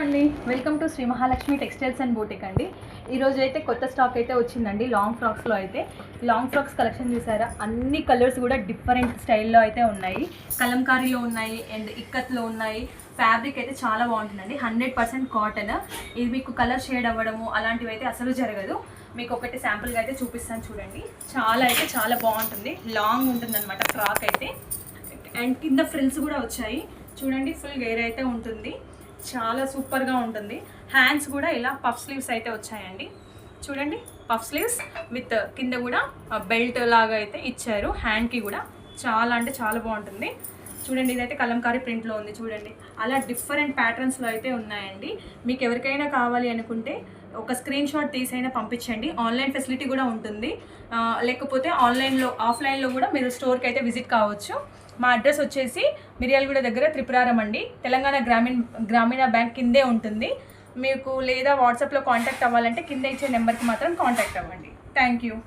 అండి, welcome to Shri Mahalakshmi textiles and boutique అండి. ఈరోజు అయితే కొత్త స్టాక్ అయితే వచ్చిందండి. లాంగ్ ఫ్రాక్స్లో అయితే లాంగ్ ఫ్రాక్స్ కలెక్షన్ చూసారా, అన్ని కలర్స్ కూడా డిఫరెంట్ స్టైల్లో అయితే ఉన్నాయి. కలంకారీలో ఉన్నాయి అండ్ ఇక్కత్లో ఉన్నాయి. ఫ్యాబ్రిక్ అయితే చాలా బాగుంటుందండి. 100% కాటన్. ఇది మీకు కలర్ షేడ్ అవ్వడము అలాంటివి అయితే అసలు జరగదు. మీకు ఒకటి శాంపుల్గా అయితే చూపిస్తాను చూడండి. చాలా బాగుంటుంది. లాంగ్ ఉంటుంది అనమాట ఫ్రాక్ అయితే. అండ్ కింద ఫ్రిల్స్ కూడా వచ్చాయి చూడండి. ఫుల్ గేర్ అయితే ఉంటుంది. చాలా సూపర్గా ఉంటుంది. హ్యాండ్స్ కూడా ఇలా పఫ్ స్లీవ్స్ అయితే వచ్చాయండి. చూడండి, పఫ్ స్లీవ్స్ విత్ కింద కూడా బెల్ట్ లాగా అయితే ఇచ్చారు. హ్యాండ్కి కూడా చాలా బాగుంటుంది. చూడండి, ఇదైతే కలంకారీ ప్రింట్లో ఉంది చూడండి. అలా డిఫరెంట్ ప్యాటర్న్స్లో అయితే ఉన్నాయండి. మీకు ఎవరికైనా కావాలి అనుకుంటే ఒక స్క్రీన్ షాట్ తీసైనా పంపించండి. ఆన్లైన్ ఫెసిలిటీ కూడా ఉంటుంది. లేకపోతే ఆఫ్లైన్లో కూడా మీరు స్టోర్కి అయితే విజిట్ కావచ్చు. మా అడ్రస్ వచ్చేసి మిర్యాలగూడ దగ్గర త్రిపురారం అండి. తెలంగాణ గ్రామీణ బ్యాంక్ కిందే ఉంటుంది. మీకు లేదా వాట్సాప్లో కాంటాక్ట్ అవ్వాలంటే కింద ఇచ్చే నెంబర్కి మాత్రం కాంటాక్ట్ అవ్వండి. Thank you.